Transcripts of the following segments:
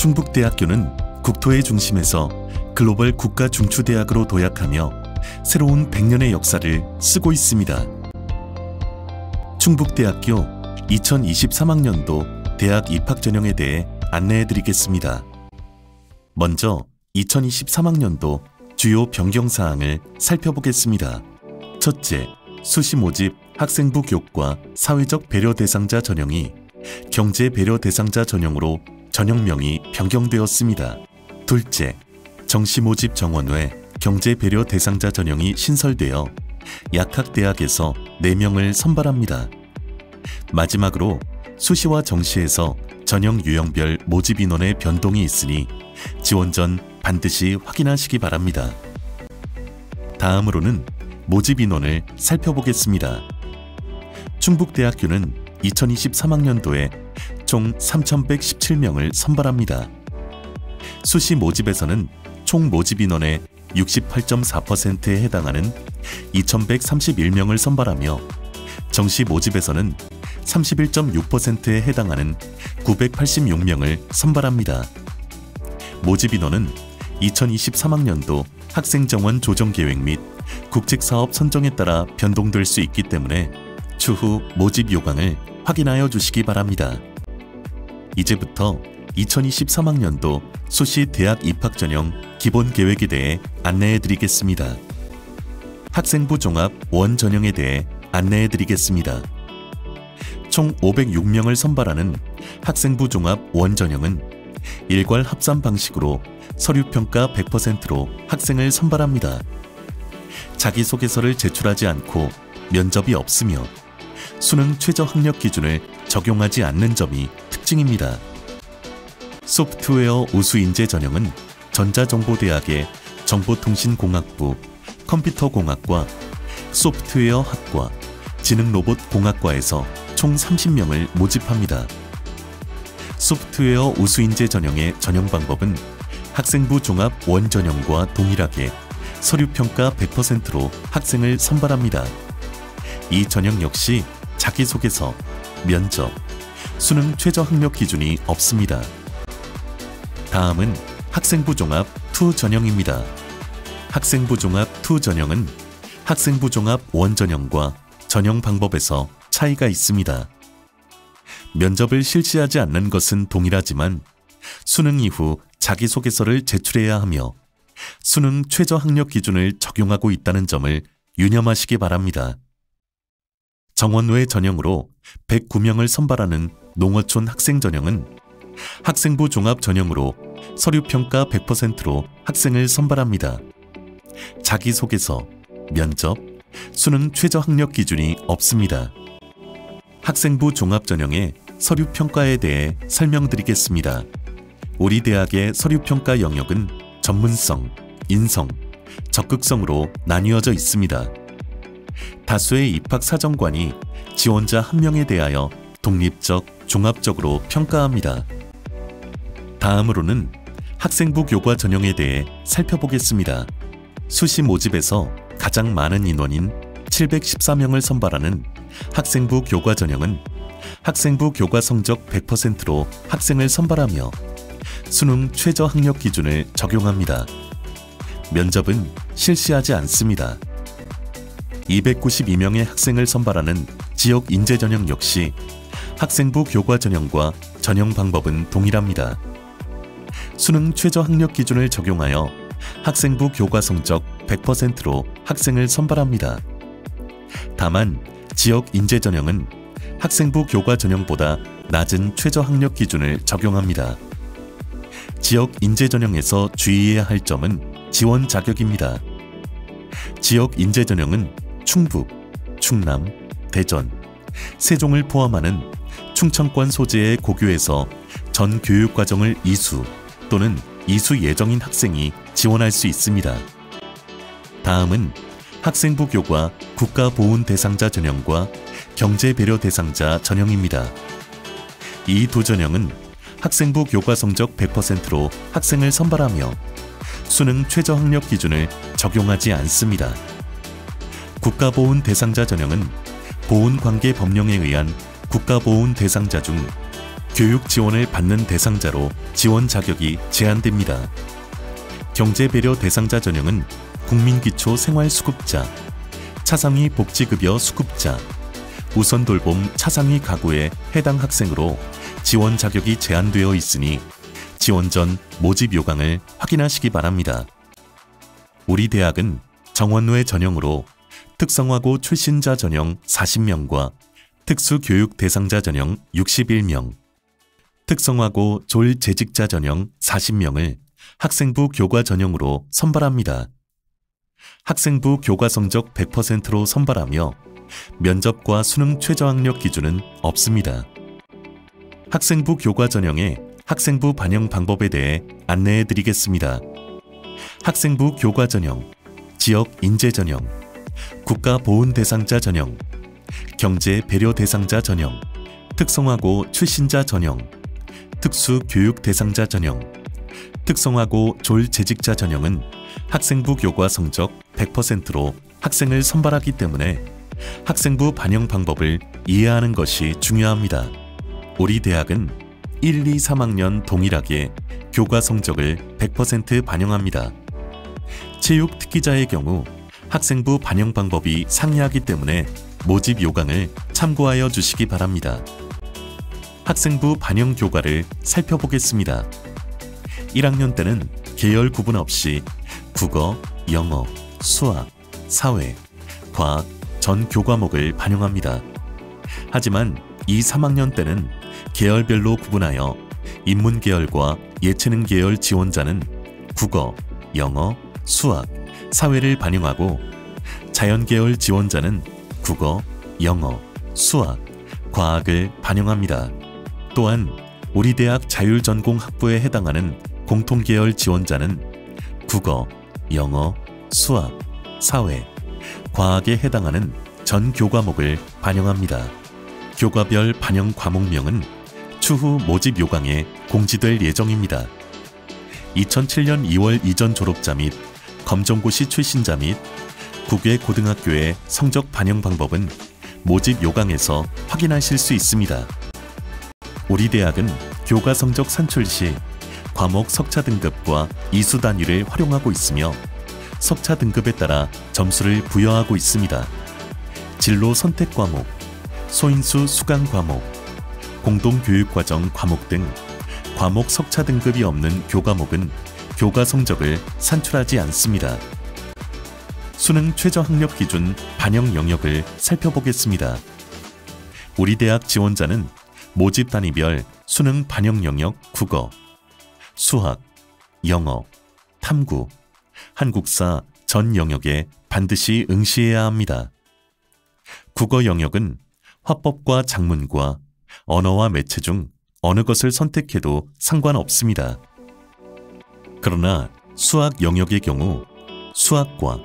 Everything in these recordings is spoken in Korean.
충북대학교는 국토의 중심에서 글로벌 국가 중추대학으로 도약하며 새로운 100년의 역사를 쓰고 있습니다. 충북대학교 2023학년도 대학 입학 전형에 대해 안내해드리겠습니다. 먼저 2023학년도 주요 변경사항을 살펴보겠습니다. 첫째, 수시 모집 학생부 교과 사회적 배려 대상자 전형이 경제 배려 대상자 전형으로 전형명이 변경되었습니다. 둘째, 정시 모집 정원외 경제 배려 대상자 전형이 신설되어 약학대학에서 4명을 선발합니다. 마지막으로 수시와 정시에서 전형 유형별 모집 인원의 변동이 있으니 지원 전 반드시 확인하시기 바랍니다. 다음으로는 모집 인원을 살펴보겠습니다. 충북대학교는 2023학년도에 총 3,117명을 선발합니다. 수시 모집에서는 총 모집 인원의 68.4%에 해당하는 2,131명을 선발하며 정시 모집에서는 31.6%에 해당하는 986명을 선발합니다. 모집 인원은 2023학년도 학생정원 조정계획 및 국책사업 선정에 따라 변동될 수 있기 때문에 추후 모집 요강을 확인하여 주시기 바랍니다. 이제부터 2023학년도 수시 대학 입학 전형 기본 계획에 대해 안내해 드리겠습니다. 학생부 종합 원 전형에 대해 안내해 드리겠습니다. 총 506명을 선발하는 학생부 종합 원 전형은 일괄 합산 방식으로 서류평가 100%로 학생을 선발합니다. 자기소개서를 제출하지 않고 면접이 없으며 수능 최저 학력 기준을 적용하지 않는 점이 특징입니다. 소프트웨어 우수인재 전형은 전자정보대학의 정보통신공학부, 컴퓨터공학과, 소프트웨어학과, 지능로봇공학과에서 총 30명을 모집합니다. 소프트웨어 우수인재 전형의 전형 방법은 학생부 종합 원 전형과 동일하게 서류평가 100%로 학생을 선발합니다. 이 전형 역시 자기소개서, 면접, 수능 최저 학력 기준이 없습니다. 다음은 학생부 종합 2 전형입니다. 학생부 종합 2 전형은 학생부 종합 원 전형과 전형 방법에서 차이가 있습니다. 면접을 실시하지 않는 것은 동일하지만 수능 이후 자기소개서를 제출해야 하며 수능 최저 학력 기준을 적용하고 있다는 점을 유념하시기 바랍니다. 정원외 전형으로 109명을 선발하는 농어촌 학생 전형은 학생부 종합 전형으로 서류평가 100%로 학생을 선발합니다. 자기소개서, 면접, 수능 최저 학력 기준이 없습니다. 학생부 종합 전형의 서류평가에 대해 설명드리겠습니다. 우리 대학의 서류평가 영역은 전문성, 인성, 적극성으로 나뉘어져 있습니다. 다수의 입학사정관이 지원자 한 명에 대하여 독립적, 종합적으로 평가합니다. 다음으로는 학생부 교과 전형에 대해 살펴보겠습니다. 수시 모집에서 가장 많은 인원인 714명을 선발하는 학생부 교과 전형은 학생부 교과 성적 100%로 학생을 선발하며 수능 최저 학력 기준을 적용합니다. 면접은 실시하지 않습니다. 292명의 학생을 선발하는 지역 인재 전형 역시 학생부 교과 전형과 전형 방법은 동일합니다. 수능 최저 학력 기준을 적용하여 학생부 교과 성적 100%로 학생을 선발합니다. 다만 지역 인재 전형은 학생부 교과 전형보다 낮은 최저 학력 기준을 적용합니다. 지역 인재 전형에서 주의해야 할 점은 지원 자격입니다. 지역 인재 전형은 충북, 충남, 대전, 세종을 포함하는 충청권 소재의 고교에서 전 교육과정을 이수 또는 이수 예정인 학생이 지원할 수 있습니다. 다음은 학생부 교과 국가보훈 대상자 전형과 경제배려 대상자 전형입니다. 이 두 전형은 학생부 교과 성적 100%로 학생을 선발하며 수능 최저 학력 기준을 적용하지 않습니다. 국가보훈 대상자 전형은 보훈관계 법령에 의한 국가보훈 대상자 중 교육 지원을 받는 대상자로 지원 자격이 제한됩니다. 경제배려 대상자 전형은 국민기초생활수급자, 차상위 복지급여 수급자, 우선돌봄 차상위 가구에 해당 학생으로 지원 자격이 제한되어 있으니 지원 전 모집 요강을 확인하시기 바랍니다. 우리 대학은 정원외 전형으로 특성화고 출신자 전형 40명과 특수교육 대상자 전형 61명, 특성화고 졸 재직자 전형 40명을 학생부 교과 전형으로 선발합니다. 학생부 교과 성적 100%로 선발하며 면접과 수능 최저학력 기준은 없습니다. 학생부 교과 전형의 학생부 반영 방법에 대해 안내해 드리겠습니다. 학생부 교과 전형, 지역 인재 전형, 국가 보훈 대상자 전형, 경제 배려 대상자 전형, 특성화고 출신자 전형, 특수 교육 대상자 전형, 특성화고 졸 재직자 전형은 학생부 교과 성적 100%로 학생을 선발하기 때문에 학생부 반영 방법을 이해하는 것이 중요합니다. 우리 대학은 1, 2, 3학년 동일하게 교과 성적을 100% 반영합니다. 체육 특기자의 경우 학생부 반영 방법이 상이하기 때문에 모집 요강을 참고하여 주시기 바랍니다. 학생부 반영 교과를 살펴보겠습니다. 1학년 때는 계열 구분 없이 국어, 영어, 수학, 사회, 과학 전 교과목을 반영합니다. 하지만 2, 3학년 때는 계열별로 구분하여 인문 계열과 예체능 계열 지원자는 국어, 영어, 수학, 사회를 반영하고 자연 계열 지원자는 국어, 영어, 수학, 과학을 반영합니다. 또한 우리 대학 자율전공 학부에 해당하는 공통계열 지원자는 국어, 영어, 수학, 사회, 과학에 해당하는 전 교과목을 반영합니다. 교과별 반영 과목명은 추후 모집 요강에 공지될 예정입니다. 2007년 2월 이전 졸업자 및 검정고시 출신자 및 국외 고등학교의 성적 반영 방법은 모집 요강에서 확인하실 수 있습니다. 우리 대학은 교과 성적 산출 시 과목 석차 등급과 이수 단위를 활용하고 있으며 석차 등급에 따라 점수를 부여하고 있습니다. 진로 선택 과목, 소인수 수강 과목, 공동교육과정 과목 등 과목 석차 등급이 없는 교과목은 교과 성적을 산출하지 않습니다. 수능 최저학력 기준 반영 영역을 살펴보겠습니다. 우리 대학 지원자는 모집 단위별 수능 반영 영역 국어, 수학, 영어, 탐구, 한국사 전 영역에 반드시 응시해야 합니다. 국어 영역은 화법과 작문과 언어와 매체 중 어느 것을 선택해도 상관없습니다. 그러나 수학 영역의 경우 수학과,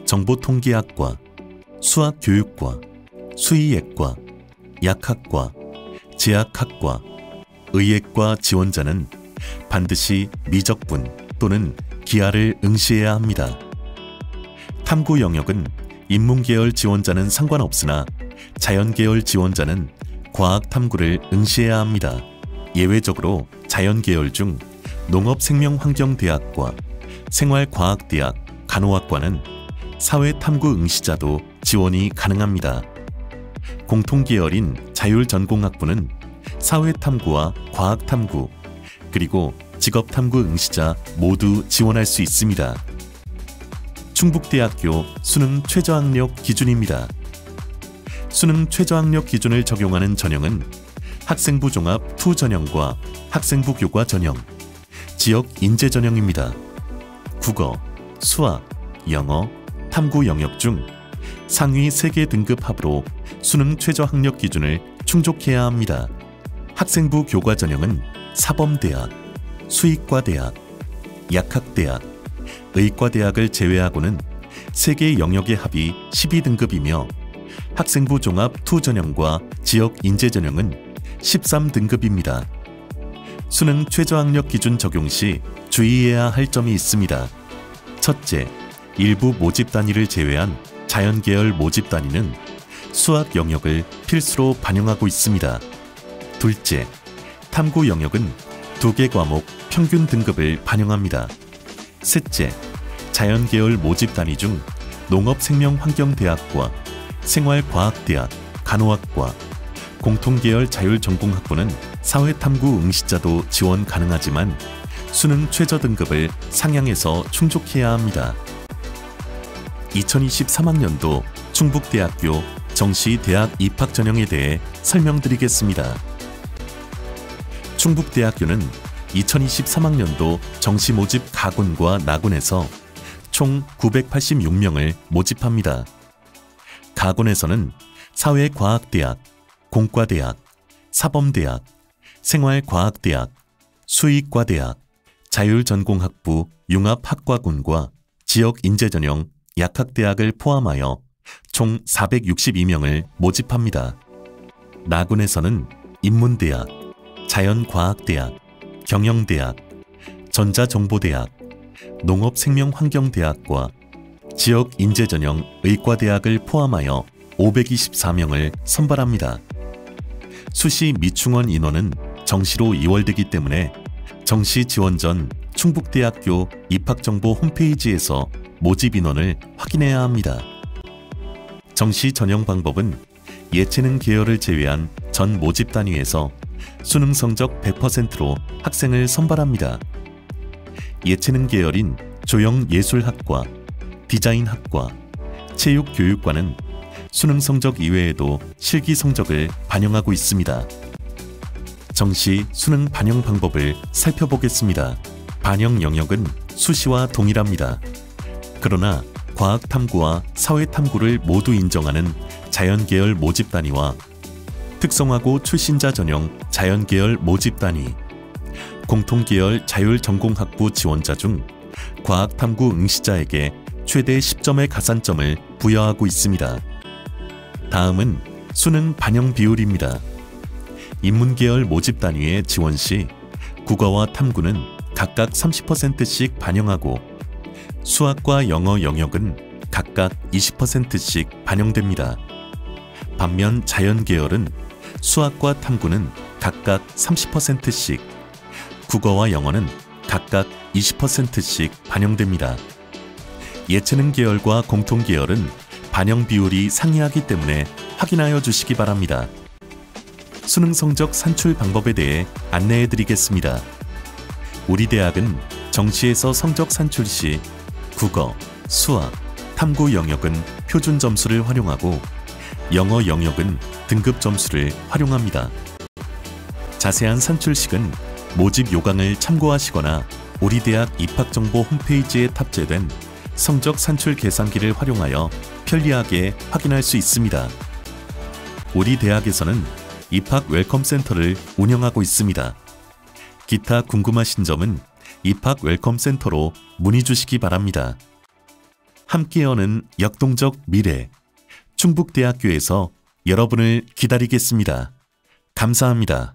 정보통계학과, 수학교육과, 수의예과, 약학과, 제약학과, 의예과 지원자는 반드시 미적분 또는 기하를 응시해야 합니다. 탐구 영역은 인문계열 지원자는 상관없으나 자연계열 지원자는 과학탐구를 응시해야 합니다. 예외적으로 자연계열 중 농업생명환경대학과 생활과학대학, 간호학과는 사회탐구 응시자도 지원이 가능합니다. 공통계열인 자율전공학부는 사회탐구와 과학탐구, 그리고 직업탐구 응시자 모두 지원할 수 있습니다. 충북대학교 수능 최저학력 기준입니다. 수능 최저학력 기준을 적용하는 전형은 학생부 종합 투 전형과 학생부 교과 전형, 지역 인재 전형입니다. 국어, 수학, 영어, 탐구 영역 중 상위 3개 등급 합으로 수능 최저학력 기준을 충족해야 합니다. 학생부 교과 전형은 사범대학, 수의과대학, 약학대학, 의과대학을 제외하고는 3개 영역의 합이 12등급이며 학생부 종합 투 전형과 지역 인재 전형은 13등급입니다. 수능 최저학력 기준 적용 시 주의해야 할 점이 있습니다. 첫째, 일부 모집 단위를 제외한 자연계열 모집 단위는 수학 영역을 필수로 반영하고 있습니다. 둘째, 탐구 영역은 2개 과목 평균 등급을 반영합니다. 셋째, 자연계열 모집 단위 중 농업생명환경대학과 생활과학대학, 간호학과, 공통계열 자율전공학부는 사회탐구 응시자도 지원 가능하지만 수능 최저 등급을 상향해서 충족해야 합니다. 2023학년도 충북대학교 정시 대학 입학 전형에 대해 설명드리겠습니다. 충북대학교는 2023학년도 정시 모집 가군과 나군에서 총 986명을 모집합니다. 가군에서는 사회과학대학, 공과대학, 사범대학, 생활과학대학, 수의과대학, 자율전공학부 융합학과군과 지역인재전형 약학대학을 포함하여 총 462명을 모집합니다. 나군에서는 인문대학, 자연과학대학, 경영대학, 전자정보대학, 농업생명환경대학과 지역인재전형 의과대학을 포함하여 524명을 선발합니다. 수시 미충원 인원은 정시로 이월되기 때문에 정시 지원 전 충북대학교 입학정보 홈페이지에서 모집 인원을 확인해야 합니다. 정시 전형 방법은 예체능 계열을 제외한 전 모집 단위에서 수능 성적 100%로 학생을 선발합니다. 예체능 계열인 조형예술학과, 디자인학과, 체육교육과는 수능 성적 이외에도 실기 성적을 반영하고 있습니다. 정시 수능 반영 방법을 살펴보겠습니다. 반영 영역은 수시와 동일합니다. 그러나 과학탐구와 사회탐구를 모두 인정하는 자연계열 모집 단위와 특성화고 출신자 전형 자연계열 모집 단위, 공통계열 자율전공학부 지원자 중 과학탐구 응시자에게 최대 10점의 가산점을 부여하고 있습니다. 다음은 수능 반영 비율입니다. 인문계열 모집 단위의 지원 시 국어와 탐구는 각각 30%씩 반영하고 수학과 영어 영역은 각각 20%씩 반영됩니다. 반면 자연계열은 수학과 탐구는 각각 30%씩, 국어와 영어는 각각 20%씩 반영됩니다. 예체능 계열과 공통 계열은 반영 비율이 상이하기 때문에 확인하여 주시기 바랍니다. 수능 성적 산출 방법에 대해 안내해 드리겠습니다. 우리 대학은 정시에서 성적 산출 시 국어, 수학, 탐구 영역은 표준 점수를 활용하고 영어 영역은 등급 점수를 활용합니다. 자세한 산출식은 모집 요강을 참고하시거나 우리 대학 입학정보 홈페이지에 탑재된 성적 산출 계산기를 활용하여 편리하게 확인할 수 있습니다. 우리 대학에서는 입학 웰컴 센터를 운영하고 있습니다. 기타 궁금하신 점은 입학 웰컴 센터로 문의 주시기 바랍니다. 함께 여는 역동적 미래, 충북대학교에서 여러분을 기다리겠습니다. 감사합니다.